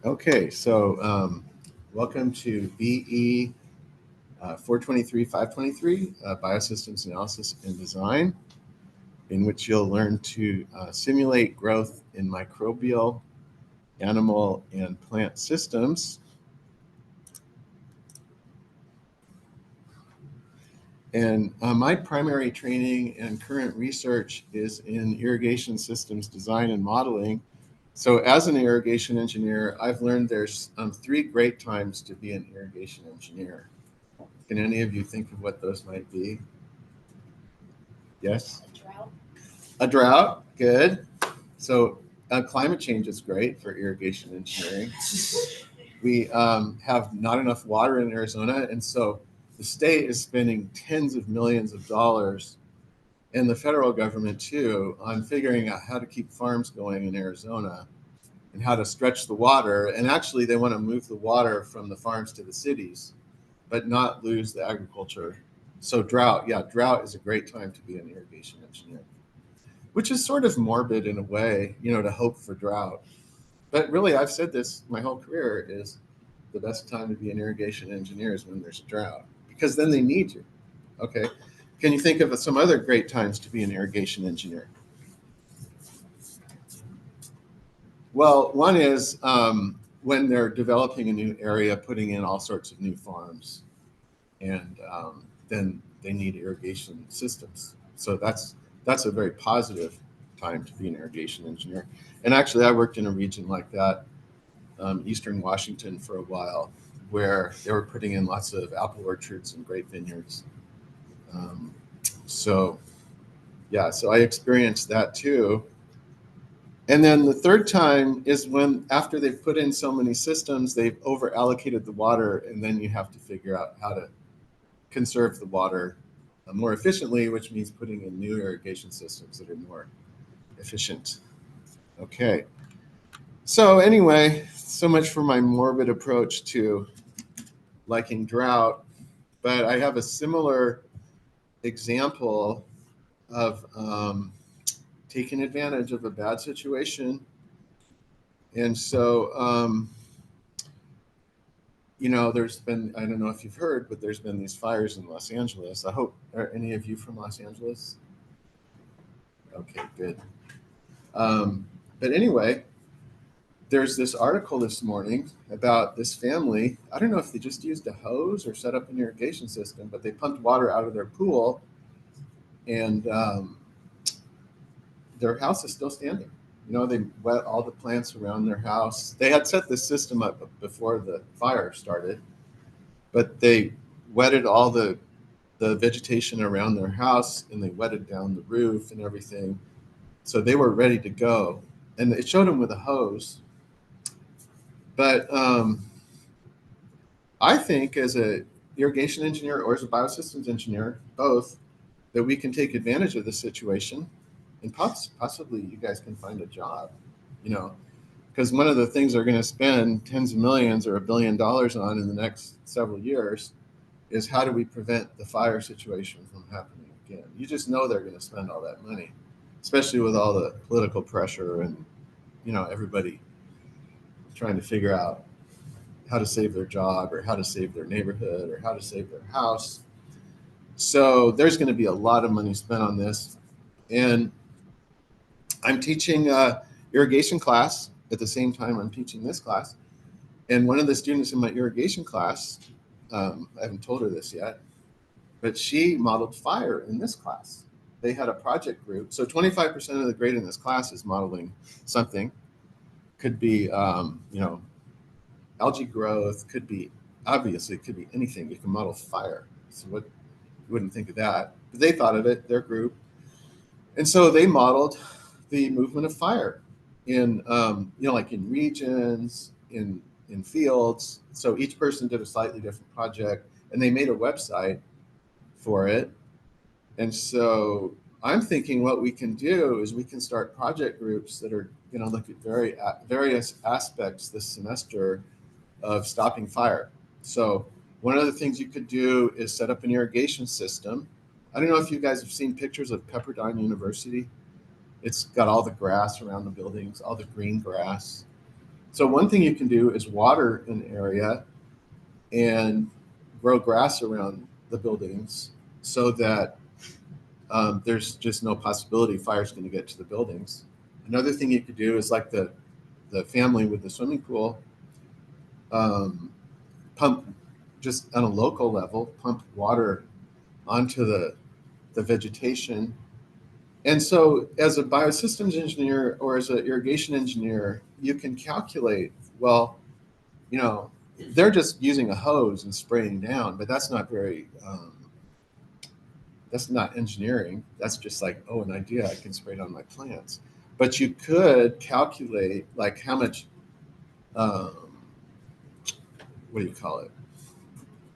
Okay, so welcome to BE423 523 Biosystems Analysis and Design, in which you'll learn to simulate growth in microbial, animal, and plant systems. And my primary training and current research is in irrigation systems design and modeling. So as an irrigation engineer, I've learned there's 3 great times to be an irrigation engineer. Can any of you think of what those might be? Yes? A drought. A drought, good. So climate change is great for irrigation engineering. We have not enough water in Arizona, and so the state is spending tens of millions of dollars, and the federal government too, on figuring out how to keep farms going in Arizona and how to stretch the water. And actually, they want to move the water from the farms to the cities, but not lose the agriculture. So drought is a great time to be an irrigation engineer, which is sort of morbid in a way, to hope for drought. But really, I've said this my whole career, is the best time to be an irrigation engineer is when there's a drought, because then they need you. Okay. Can you think of some other great times to be an irrigation engineer? Well, one is when they're developing a new area, putting in all sorts of new farms, and then they need irrigation systems. So that's a very positive time to be an irrigation engineer. And actually, I worked in a region like that, Eastern Washington, for a while, where they were putting in lots of apple orchards and grape vineyards. So I experienced that too. And then the third time is when, after they've put in so many systems, they've over allocated the water, and then you have to figure out how to conserve the water more efficiently, which means putting in new irrigation systems that are more efficient. Okay. So anyway, so much for my morbid approach to liking drought, but I have a similar example of taking advantage of a bad situation. And so, there's been, I don't know if you've heard, but there's been these fires in Los Angeles. I hope, are any of you from Los Angeles? Okay, good. But anyway, there's this article this morning about this family. I don't know if they just used a hose or set up an irrigation system, but they pumped water out of their pool, and their house is still standing. They wet all the plants around their house. They had set this system up before the fire started, but they wetted all the vegetation around their house, and they wetted down the roof and everything. So they were ready to go. And it showed them with a hose. But I think as an irrigation engineer or as a biosystems engineer, both, that we can take advantage of this situation, and possibly you guys can find a job, because one of the things they're going to spend tens of millions or $1 billion on in the next several years is how do we prevent the fire situation from happening again. You just know they're going to spend all that money, especially with all the political pressure and, everybody trying to figure out how to save their job or how to save their neighborhood or how to save their house. So there's going to be a lot of money spent on this. And I'm teaching irrigation class at the same time I'm teaching this class. And one of the students in my irrigation class, I haven't told her this yet, but she modeled fire in this class. They had a project group. So 25% of the grade in this class is modeling something. Could be, algae growth, could be anything. You can model fire. So what, you wouldn't think of that, but they thought of it, their group. And so they modeled the movement of fire in, like in regions, in fields. So each person did a slightly different project, and they made a website for it. And so I'm thinking what we can do is we can start project groups that are going to look at various aspects this semester of stopping fire. So one of the things you could do is set up an irrigation system. I don't know if you guys have seen pictures of Pepperdine University. It's got all the grass around the buildings, all the green grass. So one thing you can do is water an area and grow grass around the buildings so that there's just no possibility fire's going to get to the buildings. Another thing you could do is like the family with the swimming pool, um, pump just on a local level, pump water onto the vegetation. And so as a biosystems engineer or as an irrigation engineer, you can calculate, well, you know, they're just using a hose and spraying down, but that's not very, that's not engineering. That's just like, oh, an idea, I can spray it on my plants. But you could calculate like how much, um, what do you call it?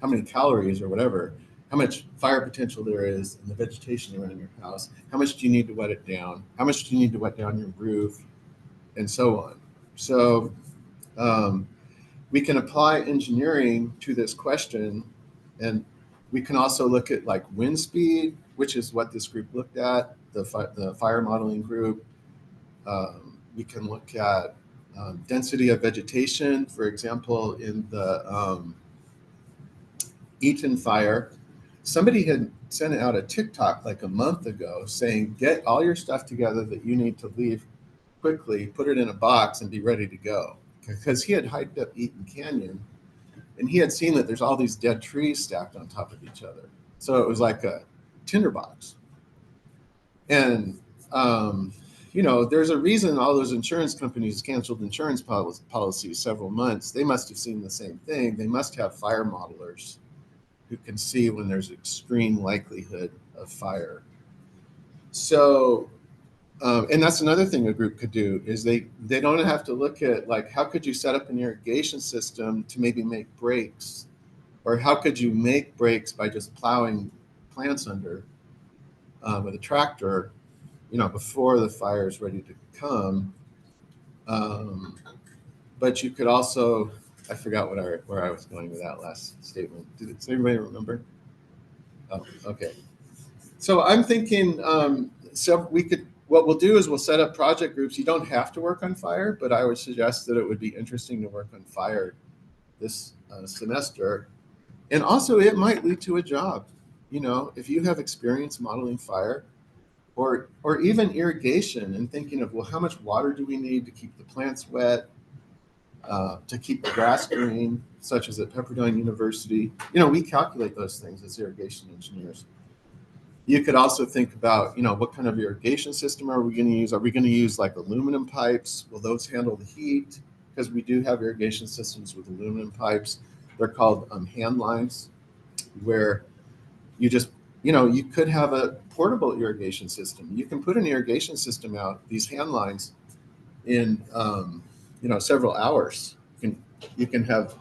How many calories or whatever, how much fire potential there is in the vegetation around your house. How much do you need to wet it down? How much do you need to wet down your roof? And so on. So um, we can apply engineering to this question, and we can also look at like wind speed, which is what this group looked at, the fire modeling group. We can look at density of vegetation. For example, in the Eaton fire, somebody had sent out a TikTok like a month ago saying, get all your stuff together that you need to leave quickly, put it in a box, and be ready to go. Because he had hiked up Eaton Canyon and he had seen that there's all these dead trees stacked on top of each other. So it was like a tinderbox. And, there's a reason all those insurance companies canceled insurance policies several months. They must have seen the same thing. They must have fire modelers who can see when there's extreme likelihood of fire. So, and that's another thing a group could do is they don't have to look at like how could you set up an irrigation system to maybe make breaks, or how could you make breaks by just plowing plants under with a tractor, before the fire is ready to come. Um, but you could also, I forgot where I was going with that last statement. Does anybody remember? Oh, okay. So I'm thinking, so what we'll do is we'll set up project groups. You don't have to work on fire, but I would suggest that it would be interesting to work on fire this semester. And also it might lead to a job. If you have experience modeling fire or even irrigation and thinking of, well, how much water do we need to keep the plants wet, to keep the grass green, such as at Pepperdine University. We calculate those things as irrigation engineers. You could also think about, what kind of irrigation system are we going to use? Are we going to use like aluminum pipes? Will those handle the heat? Because we do have irrigation systems with aluminum pipes. They're called hand lines, where you just, you could have a portable irrigation system. You can put an irrigation system out, these hand lines, in several hours. You can have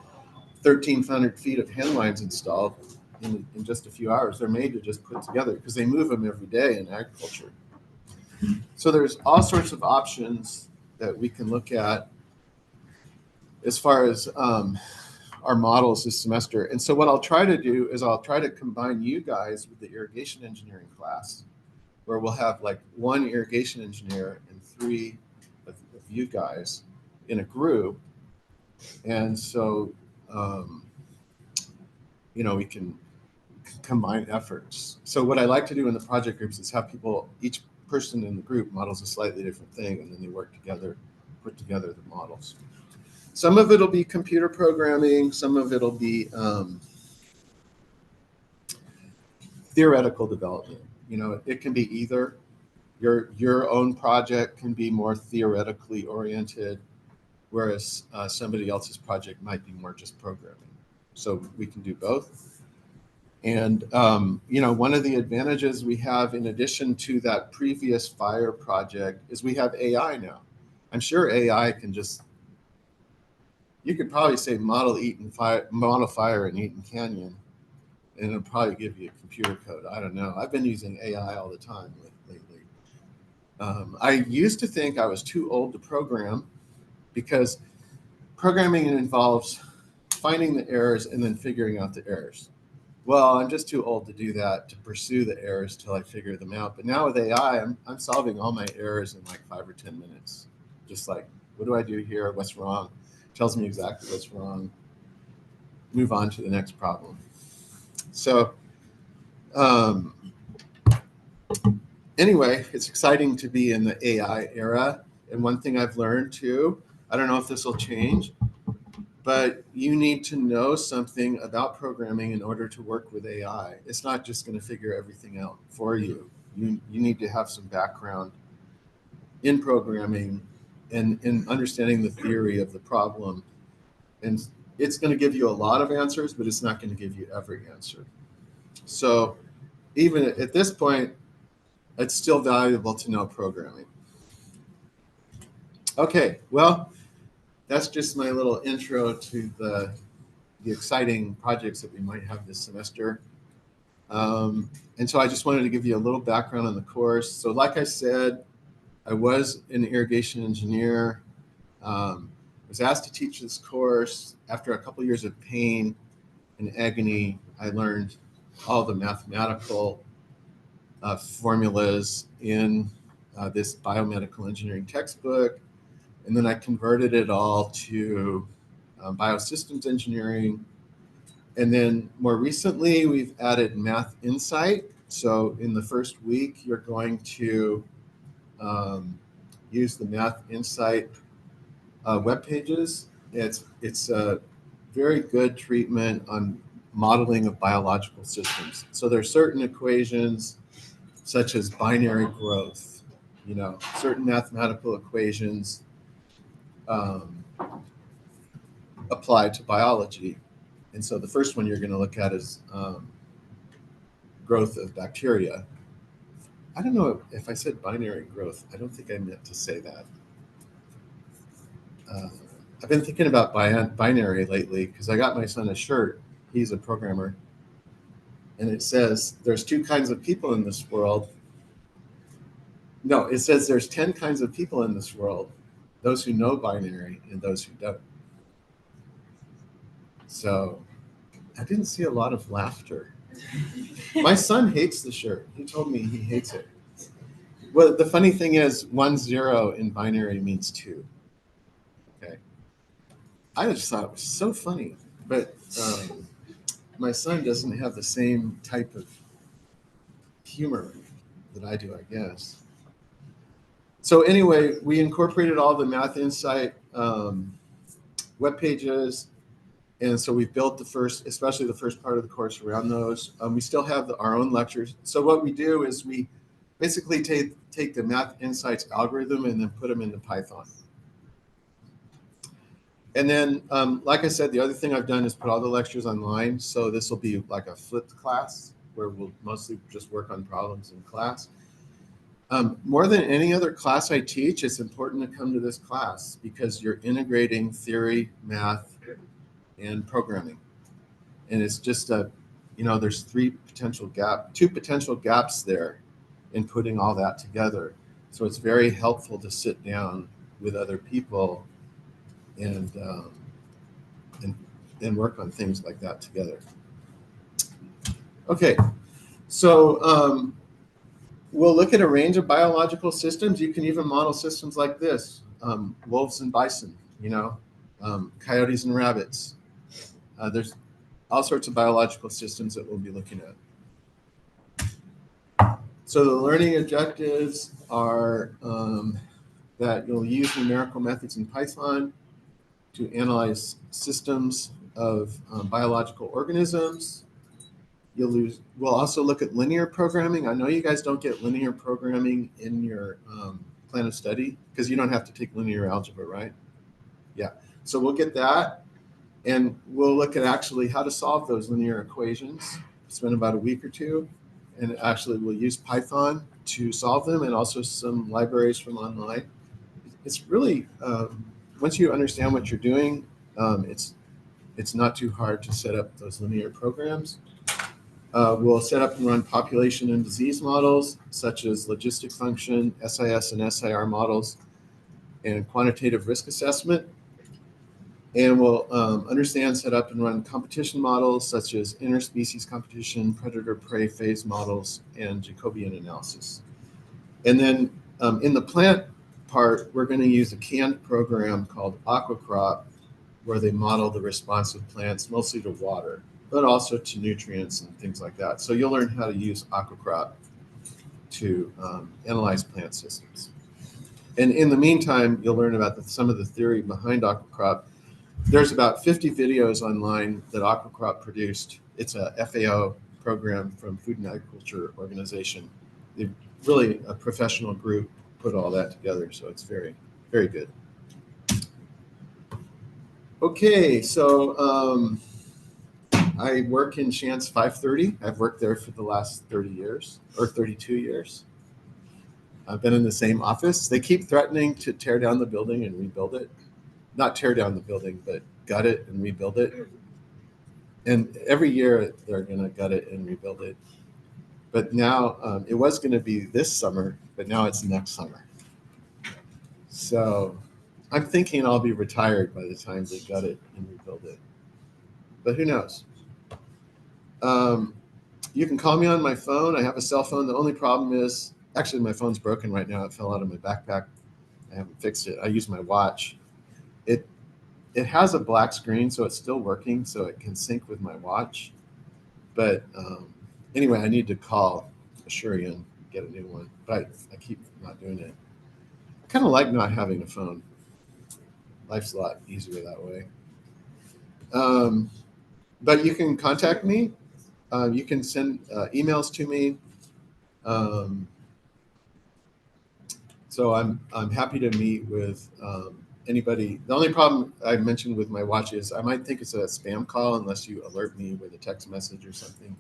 1,300 feet of hand lines installed in just a few hours. They're made to just put together because they move them every day in agriculture. So there's all sorts of options that we can look at as far as our models this semester. And so what I'll try to do is I'll try to combine you guys with the irrigation engineering class, where we'll have like one irrigation engineer and three of you guys in a group. And so, we can combine efforts. So what I like to do in the project groups is have people, each person in the group models a slightly different thing, and then they work together, put together the models. Some of it'll be computer programming, some of it'll be theoretical development. It can be either. Your own project can be more theoretically oriented, whereas somebody else's project might be more just programming. So we can do both. And, one of the advantages we have in addition to that previous fire project is we have AI now. I'm sure AI can just, you could probably say model fire in Eaton Canyon, and it'll probably give you a computer code. I don't know. I've been using AI all the time lately. I used to think I was too old to program because programming involves finding the errors and then figuring out the errors. Well, I'm just too old to do that, to pursue the errors till I figure them out. But now with AI, I'm solving all my errors in like 5 or 10 minutes. Just like, what do I do here? What's wrong? tells me exactly what's wrong, move on to the next problem. So anyway, it's exciting to be in the AI era. And one thing I've learned too, I don't know if this will change, but you need to know something about programming in order to work with AI. It's not just going to figure everything out for you. You need to have some background in programming and in understanding the theory of the problem. And it's going to give you a lot of answers, but it's not going to give you every answer. So even at this point, it's still valuable to know programming. Okay, well, that's just my little intro to the exciting projects that we might have this semester. And so I just wanted to give you a little background on the course. So like I said, I was an irrigation engineer. Was asked to teach this course. After a couple years of pain and agony, I learned all the mathematical formulas in this biomedical engineering textbook. And then I converted it all to biosystems engineering. And then more recently, we've added Math Insight. So in the first week, you're going to use the Math Insight web pages. It's a very good treatment on modeling of biological systems. So there are certain equations, such as binary growth, certain mathematical equations apply to biology. And so the first one you're going to look at is growth of bacteria. I don't know if I said binary growth. I don't think I meant to say that. I've been thinking about binary lately because I got my son a shirt. He's a programmer. And it says there's 2 kinds of people in this world. No, it says there's 10 kinds of people in this world. Those who know binary and those who don't. So I didn't see a lot of laughter. My son hates the shirt. He told me he hates it. Well, the funny thing is 1 0 in binary means 2. Okay. I just thought it was so funny. But my son doesn't have the same type of humor that I do, I guess. So anyway, we incorporated all the Math Insight web pages. And so we've built especially the first part of the course around those. We still have our own lectures. So what we do is we basically take the Math Insights algorithm and then put them into Python. And then, like I said, the other thing I've done is put all the lectures online. So this will be like a flipped class where we'll mostly just work on problems in class. More than any other class I teach, it's important to come to this class because you're integrating theory, math, and programming. And it's just there's 2 potential gaps there in putting all that together. So it's very helpful to sit down with other people and work on things like that together. Okay, so we'll look at a range of biological systems. You can even model systems like this, wolves and bison, coyotes and rabbits. There's all sorts of biological systems that we'll be looking at. So the learning objectives are that you'll use numerical methods in Python to analyze systems of biological organisms. We'll also look at linear programming. I know you guys don't get linear programming in your plan of study because you don't have to take linear algebra, right? Yeah. So we'll get that. And we'll look at actually how to solve those linear equations. Spend about a week or 2. And actually we'll use Python to solve them and also some libraries from online. It's really, once you understand what you're doing, it's not too hard to set up those linear programs. We'll set up and run population and disease models, such as logistic function, SIS and SIR models, and quantitative risk assessment. And we'll understand, set up, and run competition models, such as interspecies competition, predator-prey phase models, and Jacobian analysis. And then in the plant part, we're going to use a canned program called AquaCrop where they model the response of plants mostly to water, but also to nutrients and things like that. So you'll learn how to use aquacrop to analyze plant systems. And in the meantime, you'll learn about some of the theory behind aquacrop. There's about 50 videos online that aquacrop produced. It's a FAO program from Food and Agriculture Organization. They're really a professional group put all that together, so it's very, very good. Okay, so I work in Chance 530. I've worked there for the last 30 years, or 32 years. I've been in the same office. They keep threatening to tear down the building and rebuild it. Not tear down the building, but gut it and rebuild it. And every year they're going to gut it and rebuild it. But now it was going to be this summer, but now it's next summer. So I'm thinking I'll be retired by the time they gut it and rebuild it. But who knows? You can call me on my phone. I have a cell phone. The only problem is, actually, my phone's broken right now. It fell out of my backpack. I haven't fixed it. I use my watch. It has a black screen, so it's still working, so it can sync with my watch. But anyway, I need to call Assuri and get a new one. But I keep not doing it. I kind of like not having a phone. Life's a lot easier that way. But you can contact me. You can send emails to me. So I'm happy to meet with anybody. The only problem I mentioned with my watch is I might think it's a spam call unless you alert me with a text message or something,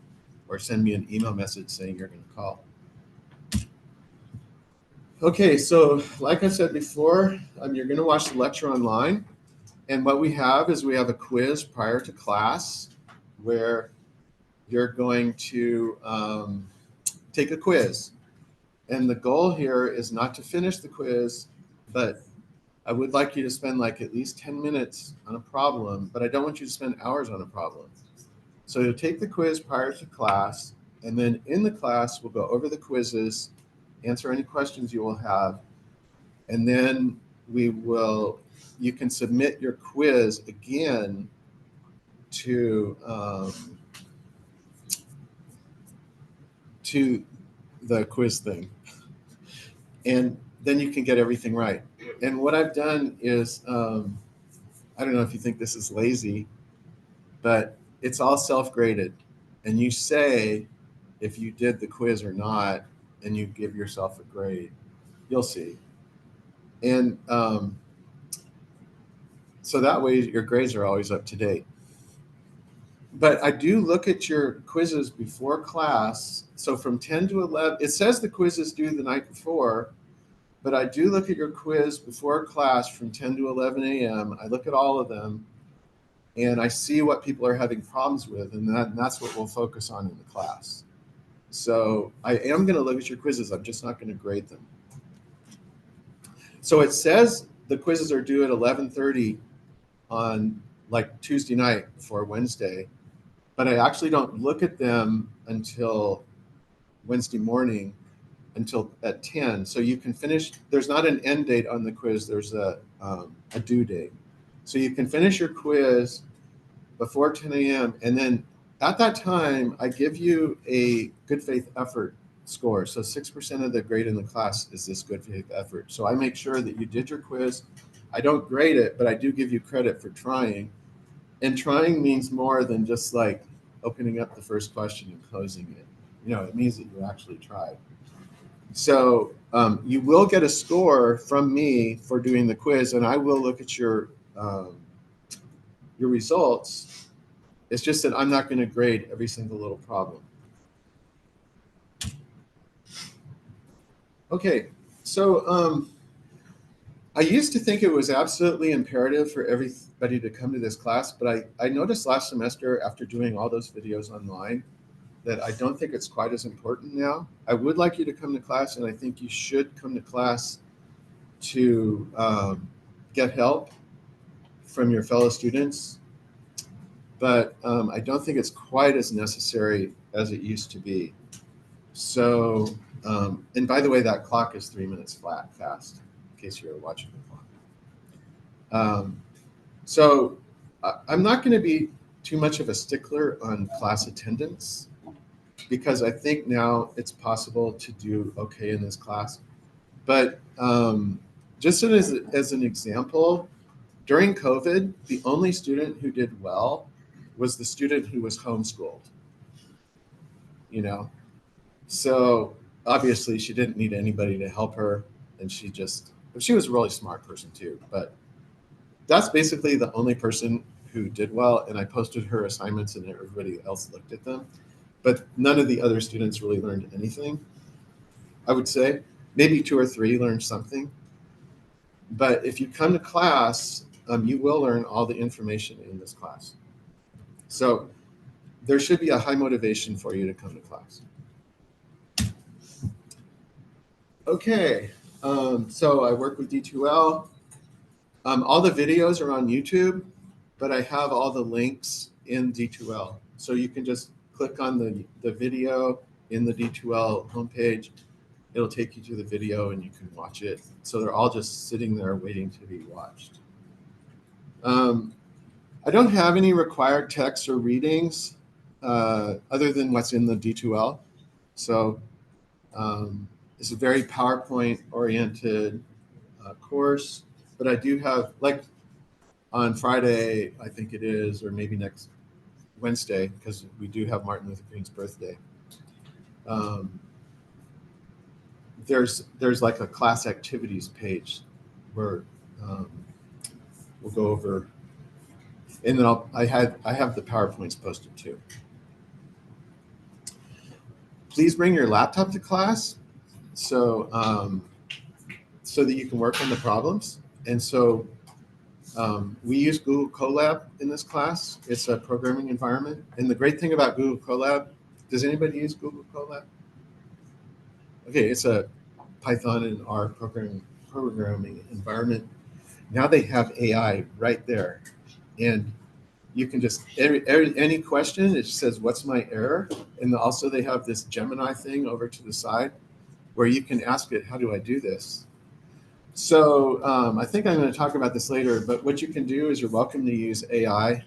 or send me an email message saying you're going to call. Okay, so like I said before, you're going to watch the lecture online. And what we have is we have a quiz prior to class where you're going to take a quiz. And the goal here is not to finish the quiz, but I would like you to spend like at least 10 minutes on a problem, but I don't want you to spend hours on a problem. So you'll take the quiz prior to class, and then in the class, we'll go over the quizzes, answer any questions you will have, and then you can submit your quiz again to the quiz thing. And then you can get everything right. And what I've done is, I don't know if you think this is lazy, but it's all self-graded. And you say if you did the quiz or not, and you give yourself a grade. You'll see. And so that way your grades are always up to date. But I do look at your quizzes before class. So from 10 to 11, it says the quiz is due the night before, but I do look at your quiz before class from 10 to 11 a.m. I look at all of them, and I see what people are having problems with, and that's what we'll focus on in the class. So I am going to look at your quizzes. I'm just not going to grade them. So it says the quizzes are due at 11:30 on like Tuesday night for Wednesday, but I actually don't look at them until Wednesday morning, until at 10. So you can finish. There's not an end date on the quiz. There's a due date. So you can finish your quiz before 10 a.m. And then at that time, I give you a good faith effort score. So 6% of the grade in the class is this good faith effort. So I make sure that you did your quiz. I don't grade it, but I do give you credit for trying. And trying means more than just like opening up the first question and closing it. You know, it means that you actually tried. So you will get a score from me for doing the quiz, and I will look at your results. It's just that I'm not going to grade every single little problem. Okay, so I used to think it was absolutely imperative for everybody to come to this class, but I noticed last semester after doing all those videos online that I don't think it's quite as important now. I would like you to come to class, and I think you should come to class to get help from your fellow students, but I don't think it's quite as necessary as it used to be. So, and by the way, that clock is 3 minutes fast, in case you're watching the clock. So I'm not going to be too much of a stickler on class attendance because I think now it's possible to do okay in this class. But just as an example, during COVID, the only student who did well was the student who was homeschooled, you know? So obviously she didn't need anybody to help her, and she was a really smart person too, but that's basically the only person who did well, and I posted her assignments and everybody else looked at them. But none of the other students really learned anything, I would say. Maybe 2 or 3 learned something. But if you come to class, you will learn all the information in this class. So there should be a high motivation for you to come to class. Okay, so I work with D2L. All the videos are on YouTube, but I have all the links in D2L. So you can just click on the video in the D2L homepage. It'll take you to the video and you can watch it. So they're all just sitting there waiting to be watched. I don't have any required texts or readings other than what's in the D2L. So it's a very PowerPoint oriented course, but I do have, like on Friday, I think it is, or maybe next Wednesday, because we do have Martin Luther King's birthday. There's like a class activities page where we'll go over, and then I have the PowerPoints posted too. Please bring your laptop to class so that you can work on the problems. And so we use Google Colab in this class. It's a programming environment. And the great thing about Google Colab, does anybody use Google Colab? Okay, it's a Python and R programming environment. Now they have AI right there. And you can just, any question, it just says, what's my error? And also they have this Gemini thing over to the side where you can ask it, how do I do this? So I think I'm going to talk about this later, but what you can do is you're welcome to use AI,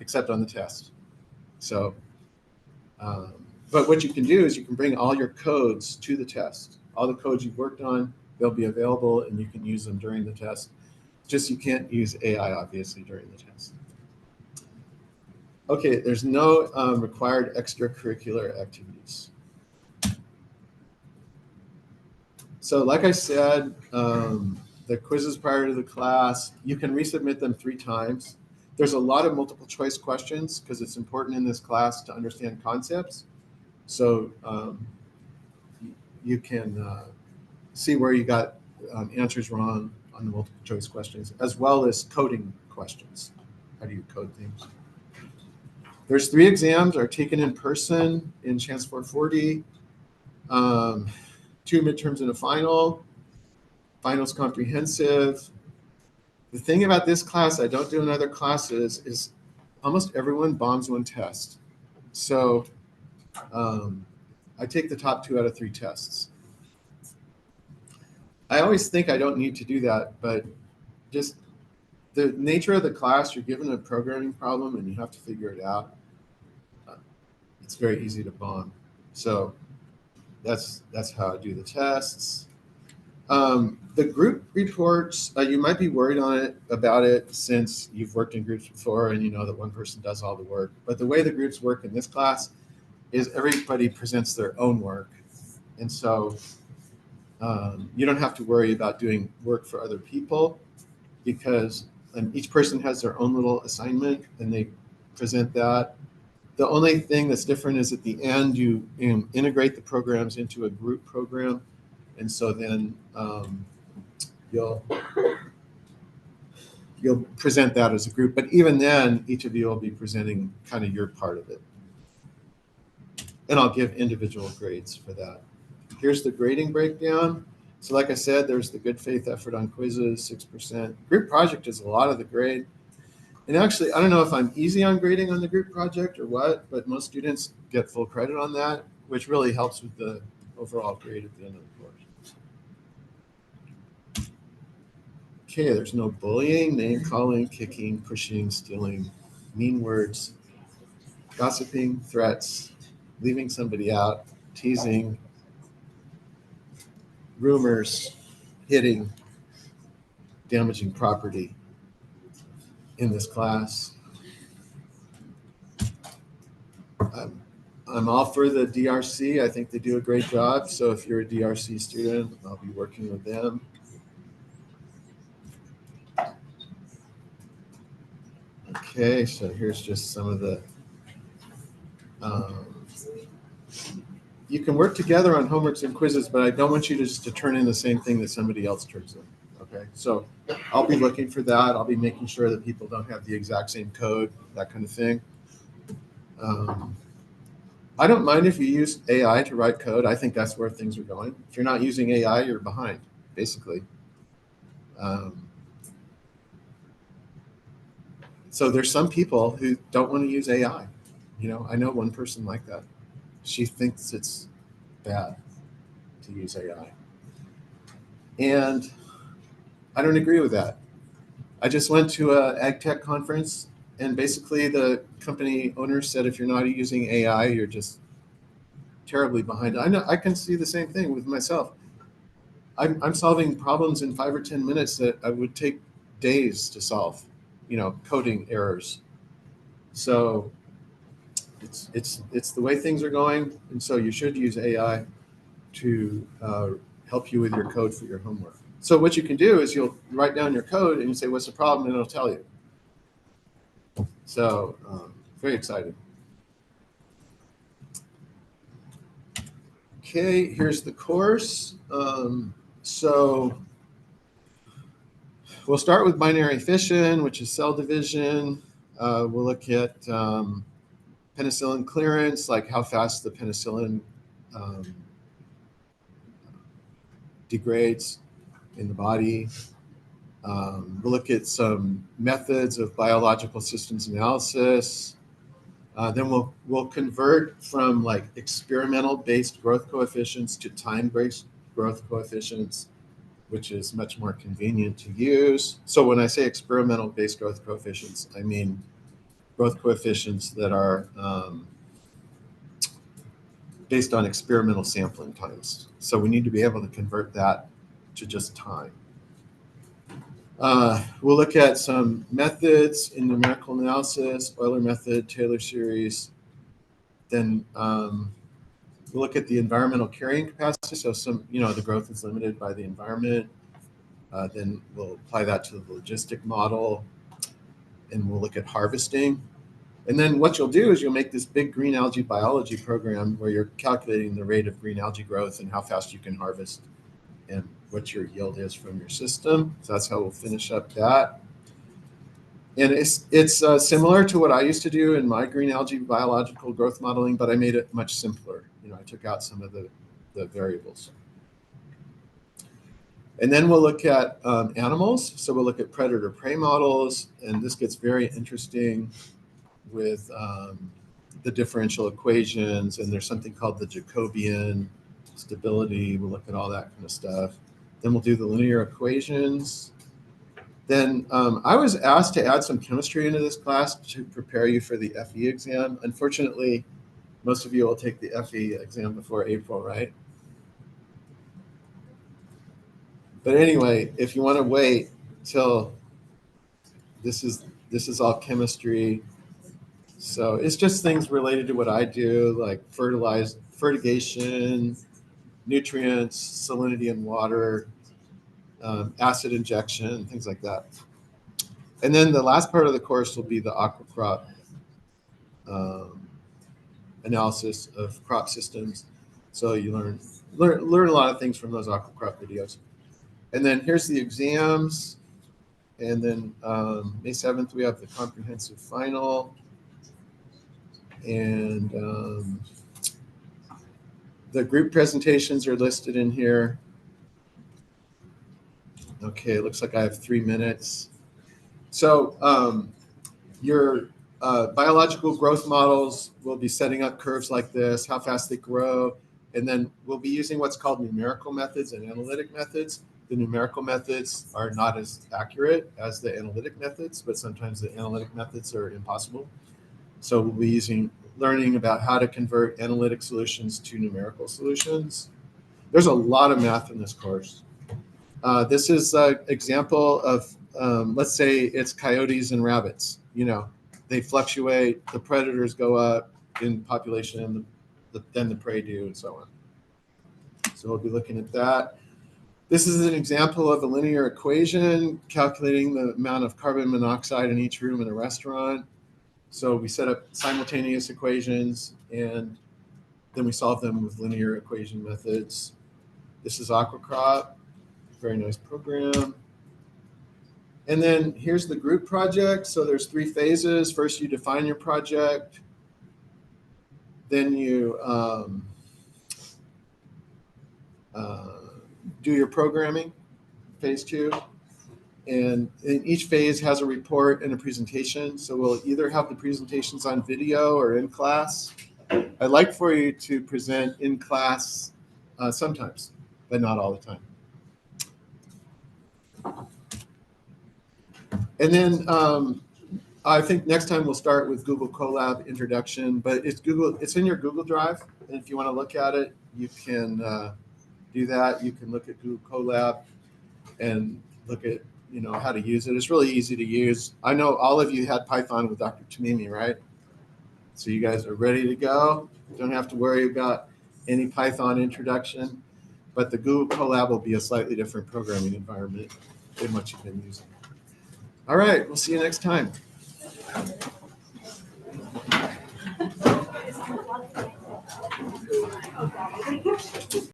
except on the test. So, but what you can do is you can bring all your codes to the test. All the codes you've worked on, they'll be available and you can use them during the test. Just you can't use AI, obviously, during the test. Okay, there's no required extracurricular activities. So like I said, the quizzes prior to the class, you can resubmit them 3 times. There's a lot of multiple choice questions because it's important in this class to understand concepts. So you can see where you got answers wrong on the multiple choice questions, as well as coding questions. How do you code things? There's 3 exams are taken in person in Chance 440, 2 midterms and a final. Finals comprehensive. The thing about this class I don't do in other classes is almost everyone bombs 1 test. So I take the top 2 out of 3 tests. I always think I don't need to do that, but just the nature of the class, you're given a programming problem and you have to figure it out. It's very easy to bomb. So that's how I do the tests. The group reports, you might be worried about it since you've worked in groups before and you know that one person does all the work. But the way the groups work in this class is everybody presents their own work. And so you don't have to worry about doing work for other people because each person has their own little assignment and they present that. The only thing that's different is at the end, you integrate the programs into a group program. And so then you'll present that as a group. But even then, each of you will be presenting kind of your part of it. And I'll give individual grades for that. Here's the grading breakdown. So like I said, there's the good faith effort on quizzes, 6%. Group project is a lot of the grade. And actually, I don't know if I'm easy on grading on the group project or what, but most students get full credit on that, which really helps with the overall grade at the end of the course. Okay, there's no bullying, name calling, kicking, pushing, stealing, mean words, gossiping, threats, leaving somebody out, teasing, rumors, hitting, damaging property in this class. I'm all for the DRC. I think they do a great job. So if you're a DRC student, I'll be working with them. Okay, so here's just some of the, you can work together on homeworks and quizzes, but I don't want you to turn in the same thing that somebody else turns in. Okay, so I'll be looking for that. I'll be making sure that people don't have the exact same code, that kind of thing. I don't mind if you use AI to write code. I think that's where things are going. If you're not using AI, you're behind, basically. So there's some people who don't want to use AI. You know, I know one person like that. She thinks it's bad to use AI. And I don't agree with that. I just went to a ag tech conference, and basically the company owner said, if you're not using AI, you're just terribly behind. I know I can see the same thing with myself. I'm solving problems in 5 or 10 minutes that I would take days to solve, you know, coding errors. So it's the way things are going, and so you should use AI to help you with your code for your homework. So what you can do is you'll write down your code and you say, what's the problem? And it'll tell you. So very exciting. Okay, here's the course. So we'll start with binary fission, which is cell division. We'll look at penicillin clearance, like how fast the penicillin degrades in the body. We'll look at some methods of biological systems analysis. Then we'll convert from like experimental based growth coefficients to time based growth coefficients, which is much more convenient to use. So when I say experimental based growth coefficients, I mean growth coefficients that are based on experimental sampling times. So we need to be able to convert that to just time. We'll look at some methods in numerical analysis, Euler method, Taylor series. Then we'll look at the environmental carrying capacity. So the growth is limited by the environment. Then we'll apply that to the logistic model, and we'll look at harvesting. And then what you'll do is you'll make this big green algae biology program where you're calculating the rate of green algae growth and how fast you can harvest and what your yield is from your system. So that's how we'll finish up that. And it's similar to what I used to do in my green algae biological growth modeling, but I made it much simpler. I took out some of the variables. And then we'll look at animals. So we'll look at predator-prey models, and this gets very interesting with the differential equations, and there's something called the Jacobian stability. We'll look at all that kind of stuff. Then we'll do the linear equations. Then I was asked to add some chemistry into this class to prepare you for the FE exam. Unfortunately, most of you will take the FE exam before April, right? But anyway, if you want to wait till this is all chemistry. So it's just things related to what I do, like fertigation, nutrients, salinity in water, acid injection, things like that. And then the last part of the course will be the aquacrop analysis of crop systems. So you learn a lot of things from those aquacrop videos. And then here's the exams. And then May 7th, we have the comprehensive final. And the group presentations are listed in here. Okay, it looks like I have 3 minutes. So your biological growth models will be setting up curves like this, how fast they grow, and then we'll be using what's called numerical methods and analytic methods. the numerical methods are not as accurate as the analytic methods, but sometimes the analytic methods are impossible. So we'll be learning about how to convert analytic solutions to numerical solutions. There's a lot of math in this course. This is an example of, let's say it's coyotes and rabbits. They fluctuate, the predators go up in population, then the prey do, and so on. So we'll be looking at that. This is an example of a linear equation calculating the amount of carbon monoxide in each room in a restaurant. So we set up simultaneous equations, and then we solve them with linear equation methods. This is AquaCrop, very nice program. And then here's the group project. So there's 3 phases. First, you define your project. Then you do your programming, phase 2. And each phase has a report and a presentation. So we'll either have the presentations on video or in class. I'd like for you to present in class sometimes, but not all the time. And then I think next time we'll start with Google Colab introduction, but it's in your Google Drive. And if you want to look at it, you can do that. You can look at Google Colab and look at how to use it. It's really easy to use. I know all of you had Python with Dr. Tamimi, right? So you guys are ready to go. Don't have to worry about any Python introduction, but the Google Colab will be a slightly different programming environment than what you've been using. All right, we'll see you next time.